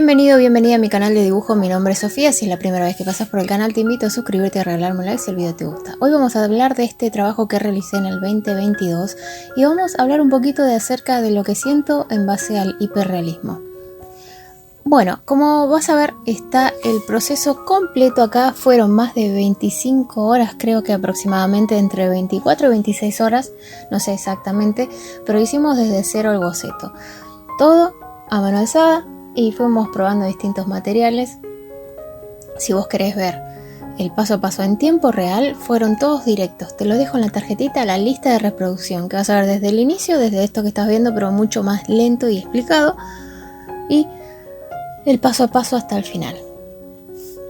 Bienvenido, bienvenida a mi canal de dibujo. Mi nombre es Sofía. Si es la primera vez que pasas por el canal, te invito a suscribirte y a regalarme un like si el video te gusta. Hoy vamos a hablar de este trabajo que realicé en el 2022 y vamos a hablar un poquito acerca de lo que siento en base al hiperrealismo. Bueno, como vas a ver, está el proceso completo acá. Fueron más de 25 horas, creo que aproximadamente entre 24 y 26 horas, no sé exactamente, pero hicimos desde cero el boceto. Todo a mano alzada y fuimos probando distintos materiales. Si vos querés ver el paso a paso en tiempo real, fueron todos directos. Te lo dejo en la tarjetita, la lista de reproducción, que vas a ver desde el inicio, desde esto que estás viendo, pero mucho más lento y explicado, y el paso a paso hasta el final.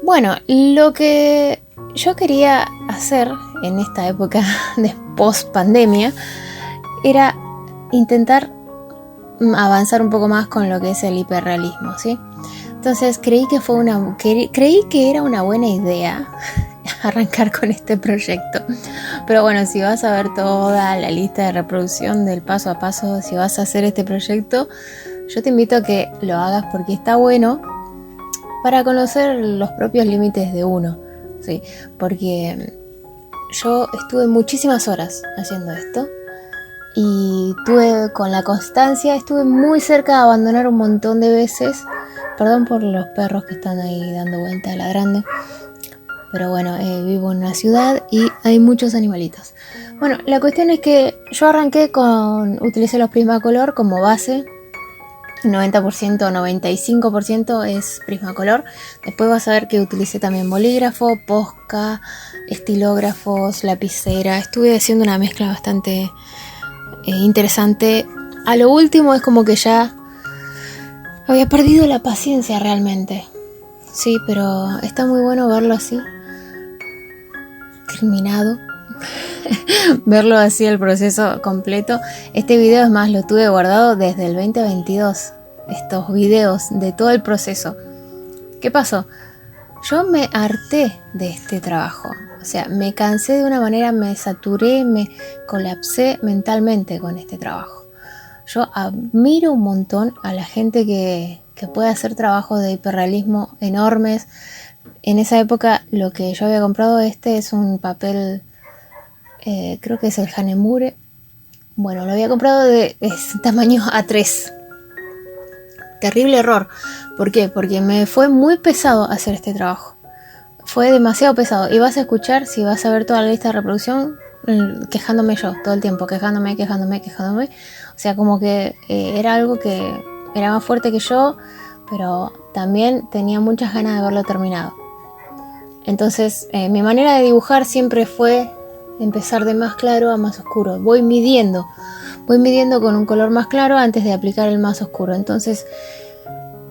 Bueno, lo que yo quería hacer en esta época de post pandemia era intentar avanzar un poco más con lo que es el hiperrealismo, ¿sí? Entonces creí que era una buena idea arrancar con este proyecto. Pero bueno, si vas a ver toda la lista de reproducción del paso a paso, si vas a hacer este proyecto, yo te invito a que lo hagas porque está bueno para conocer los propios límites de uno, ¿sí? Porque yo estuve muchísimas horas haciendo esto y con la constancia estuve muy cerca de abandonar un montón de veces. Perdón por los perros que están ahí dando vueltas, ladrando. Pero bueno, vivo en una ciudad y hay muchos animalitos. Bueno, la cuestión es que yo utilicé los Prismacolor como base. 90% o 95% es Prismacolor. Después vas a ver que utilicé también bolígrafo, Posca, estilógrafos, lapicera. Estuve haciendo una mezcla bastante interesante. A lo último es como que ya había perdido la paciencia realmente. Sí, pero está muy bueno verlo así, terminado. Verlo así, el proceso completo. Este video, es más, lo tuve guardado desde el 2022. Estos videos de todo el proceso. ¿Qué pasó? Yo me harté de este trabajo. O sea, me cansé de una manera, me saturé, me colapsé mentalmente con este trabajo. Yo admiro un montón a la gente que puede hacer trabajos de hiperrealismo enormes. En esa época lo que yo había comprado es un papel, creo que es el Hanemure. Bueno, lo había comprado de tamaño A3. Terrible error. ¿Por qué? Porque me fue muy pesado hacer este trabajo. Fue demasiado pesado. Y vas a escuchar, si vas a ver toda la lista de reproducción, quejándome yo todo el tiempo, quejándome. O sea, como que era algo que era más fuerte que yo, pero también tenía muchas ganas de verlo terminado. Entonces, mi manera de dibujar siempre fue empezar de más claro a más oscuro. Voy midiendo con un color más claro antes de aplicar el más oscuro. Entonces,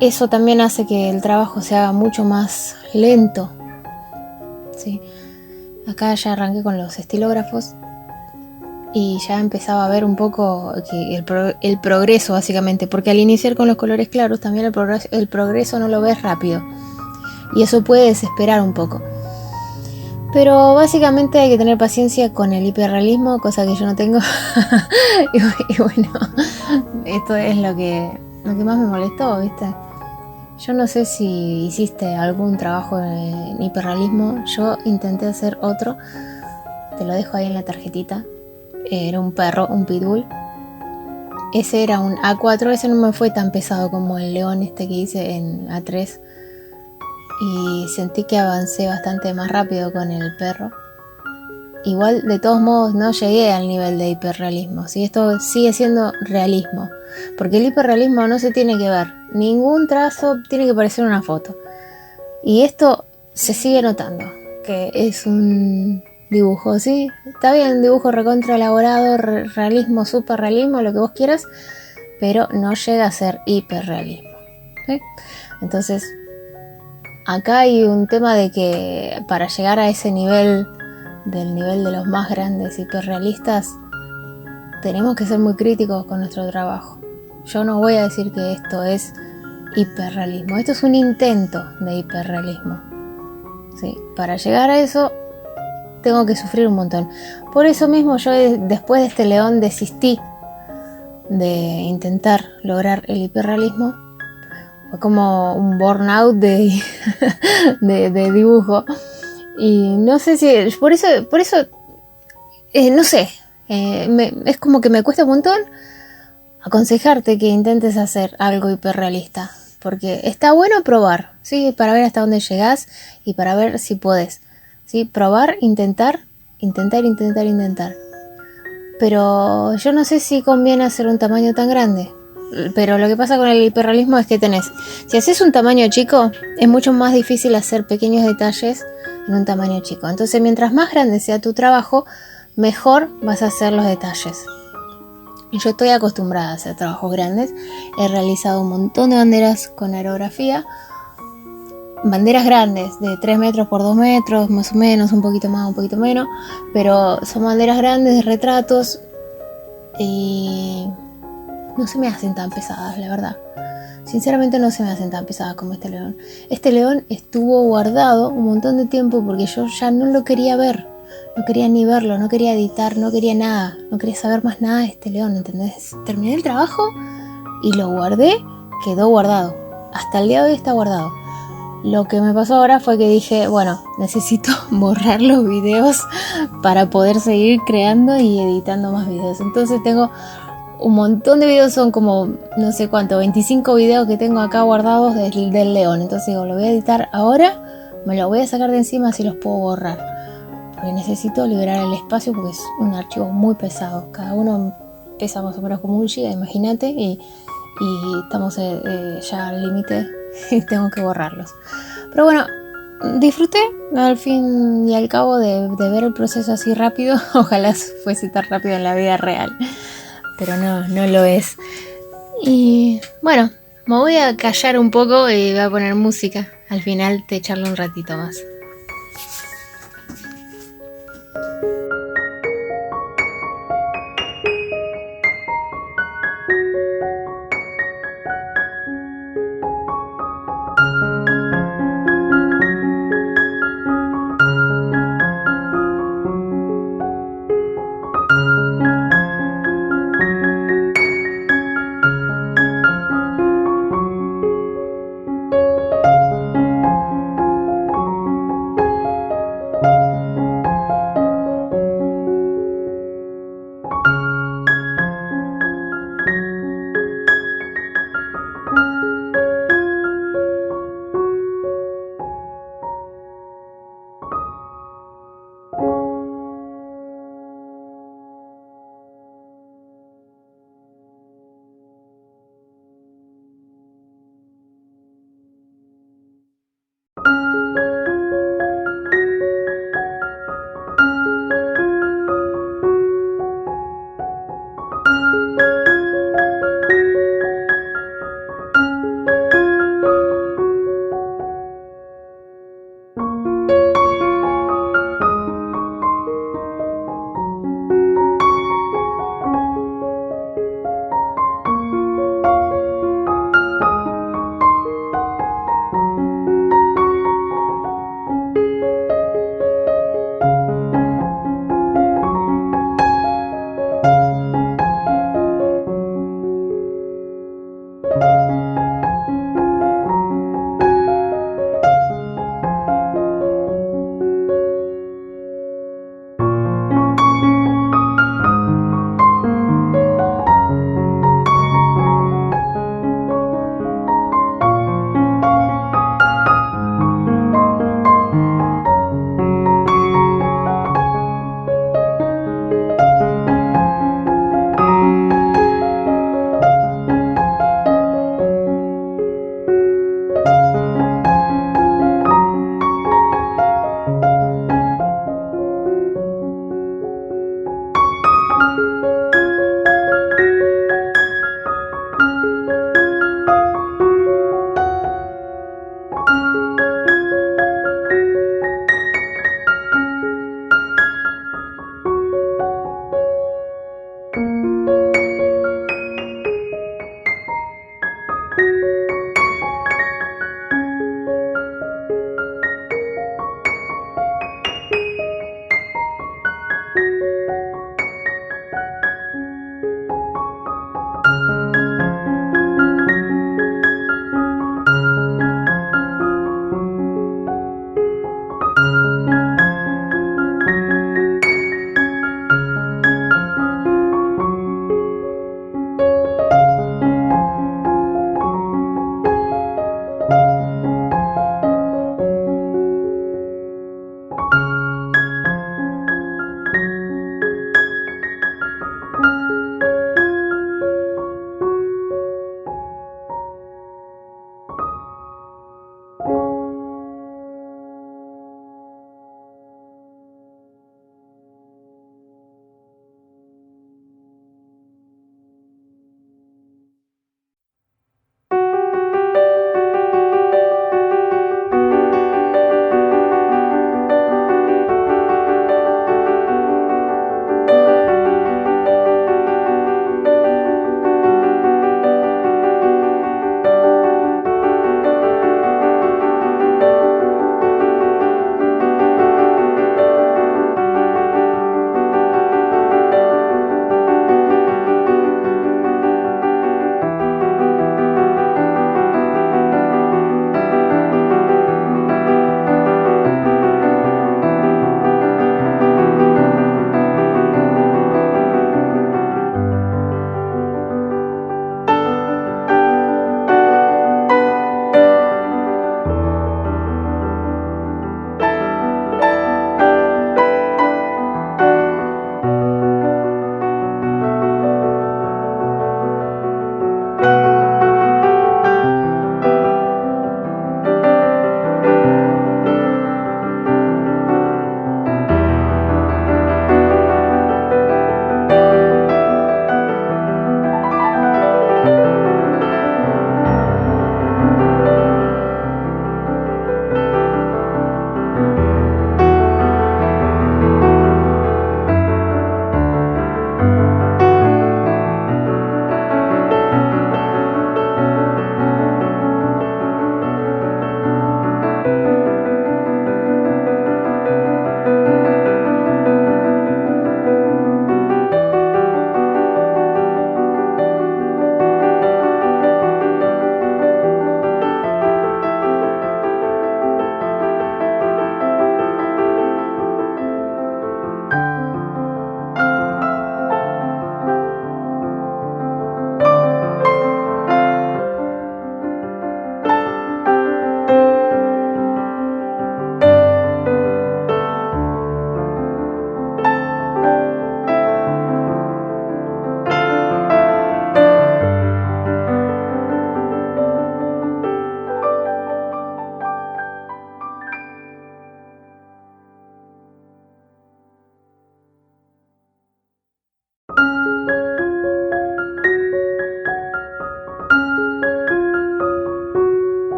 eso también hace que el trabajo se haga mucho más lento. ¿Sí? Acá ya arranqué con los estilógrafos y ya empezaba a ver un poco que el progreso, básicamente, porque al iniciar con los colores claros también el progreso no lo ves rápido y eso puede desesperar un poco. Pero básicamente hay que tener paciencia con el hiperrealismo, cosa que yo no tengo. y bueno, esto es lo que más me molestó, ¿viste? Yo no sé si hiciste algún trabajo en hiperrealismo. Yo intenté hacer otro. Te lo dejo ahí en la tarjetita. Era un perro, un pitbull. Ese era un A4. Ese no me fue tan pesado como el león este que hice en A3. Y sentí que avancé bastante más rápido con el perro. Igual, de todos modos, no llegué al nivel de hiperrealismo, ¿sí? Esto sigue siendo realismo, porque el hiperrealismo no se tiene que ver, ningún trazo tiene que parecer una foto. Y esto se sigue notando, que es un dibujo, ¿sí? Está bien, dibujo recontra elaborado, realismo, superrealismo, lo que vos quieras, pero no llega a ser hiperrealismo, ¿sí? Entonces, acá hay un tema de que para llegar a ese nivel, del nivel de los más grandes hiperrealistas, tenemos que ser muy críticos con nuestro trabajo. Yo no voy a decir que esto es hiperrealismo, esto es un intento de hiperrealismo, ¿sí? Para llegar a eso tengo que sufrir un montón. Por eso mismo yo después de este león desistí de intentar lograr el hiperrealismo, Fue como un burnout de dibujo. Y no sé si... Por eso no sé. Es como que me cuesta un montón aconsejarte que intentes hacer algo hiperrealista. Porque está bueno probar, ¿sí? Para ver hasta dónde llegás y para ver si podés, ¿sí? Probar, intentar. Pero yo no sé si conviene hacer un tamaño tan grande. Pero lo que pasa con el hiperrealismo es que si haces un tamaño chico, es mucho más difícil hacer pequeños detalles en un tamaño chico. Entonces, mientras más grande sea tu trabajo, mejor vas a hacer los detalles. Yo estoy acostumbrada a hacer trabajos grandes. He realizado un montón de banderas con aerografía. Banderas grandes, de 3 metros por 2 metros, más o menos, un poquito más, un poquito menos. Pero son banderas grandes de retratos. Y no se me hacen tan pesadas, la verdad. Sinceramente no se me hacen tan pesadas como este león. Este león estuvo guardado un montón de tiempo porque yo ya no lo quería ver. No quería ni verlo, no quería editar, no quería nada. No quería saber más nada de este león, ¿entendés? Terminé el trabajo y lo guardé, quedó guardado. Hasta el día de hoy está guardado. Lo que me pasó ahora fue que dije, bueno, necesito borrar los videos para poder seguir creando y editando más videos. Entonces tengo un montón de videos, son como no sé cuánto, 25 videos que tengo acá guardados del león. Entonces digo, lo voy a editar ahora, me lo voy a sacar de encima si los puedo borrar. Porque necesito liberar el espacio porque es un archivo muy pesado. Cada uno pesa más o menos como un giga, imagínate, y estamos ya al límite y tengo que borrarlos. Pero bueno, disfruté al fin y al cabo de ver el proceso así rápido. Ojalá fuese tan rápido en la vida real, pero no lo es. Y bueno, me voy a callar un poco y voy a poner música. Al final te charlo un ratito más.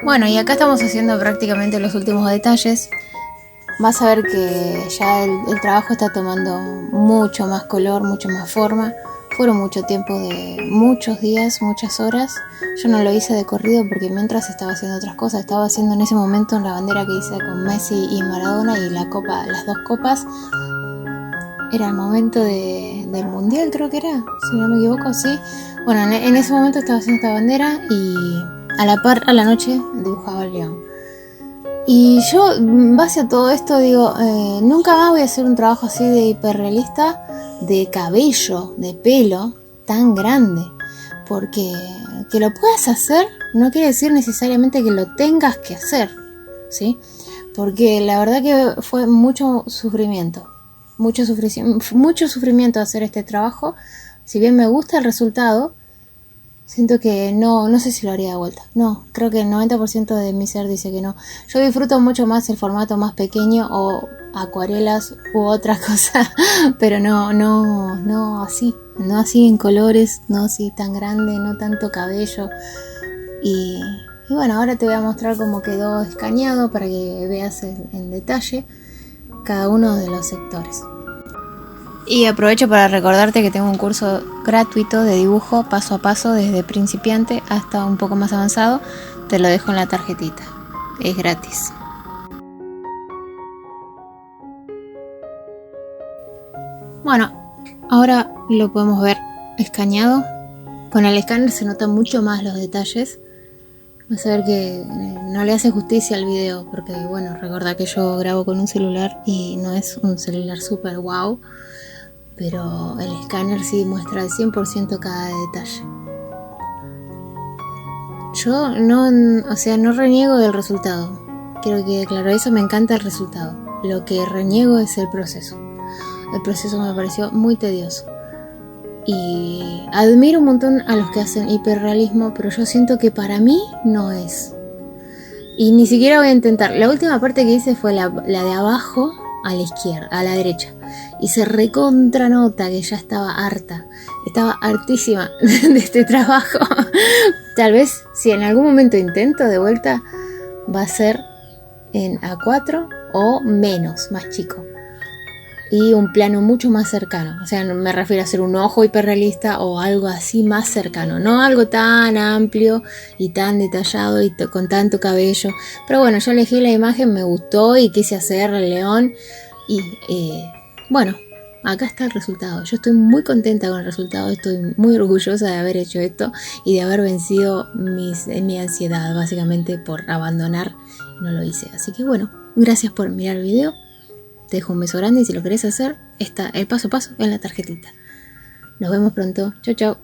Bueno, y acá estamos haciendo prácticamente los últimos detalles. Vas a ver que ya el trabajo está tomando mucho más color, mucho más forma. Fueron mucho tiempo de muchos días, muchas horas. Yo no lo hice de corrido porque mientras estaba haciendo otras cosas. Estaba haciendo en ese momento la bandera que hice con Messi y Maradona y la copa, las dos copas. Era el momento del mundial, creo que era, si no me equivoco, sí. Bueno, en ese momento estaba haciendo esta bandera y a la par, a la noche, dibujaba el león. Y yo, en base a todo esto, digo, nunca más voy a hacer un trabajo así de hiperrealista, de cabello, de pelo, tan grande. Porque que lo puedas hacer no quiere decir necesariamente que lo tengas que hacer, ¿sí? Porque la verdad que fue mucho sufrimiento. Mucho sufrimiento hacer este trabajo. Si bien me gusta el resultado, siento que no sé si lo haría de vuelta. No, creo que el 90% de mi ser dice que no. Yo disfruto mucho más el formato más pequeño o acuarelas u otra cosa, pero no así. No así en colores, no así tan grande, no tanto cabello. Y bueno, ahora te voy a mostrar cómo quedó escaneado para que veas en detalle cada uno de los sectores. Y aprovecho para recordarte que tengo un curso gratuito de dibujo paso a paso desde principiante hasta un poco más avanzado. Te lo dejo en la tarjetita. Es gratis. Bueno, ahora lo podemos ver escaneado. Con el escáner se notan mucho más los detalles. Vas a ver que no le hace justicia al video, porque bueno, recordá que yo grabo con un celular y no es un celular super wow, pero el escáner sí muestra al 100% cada detalle. Yo no reniego del resultado. Quiero que claro, eso me encanta el resultado. Lo que reniego es el proceso. El proceso me pareció muy tedioso. Y admiro un montón a los que hacen hiperrealismo, pero yo siento que para mí no es. Y ni siquiera voy a intentar. La última parte que hice fue la de abajo a la izquierda, a la derecha. Y se recontra nota que ya estaba harta. Estaba hartísima de este trabajo. Tal vez si en algún momento intento de vuelta, va a ser en A4 o menos, más chico. Y un plano mucho más cercano. O sea, me refiero a hacer un ojo hiperrealista o algo así más cercano. No algo tan amplio y tan detallado y con tanto cabello. Pero bueno, yo elegí la imagen, me gustó y quise hacer el león. Y bueno, acá está el resultado. Yo estoy muy contenta con el resultado. Estoy muy orgullosa de haber hecho esto y de haber vencido mi ansiedad, básicamente por abandonar. No lo hice. Así que bueno, gracias por mirar el video. Te dejo un beso grande y si lo querés hacer, está el paso a paso en la tarjetita. Nos vemos pronto. Chau, chau.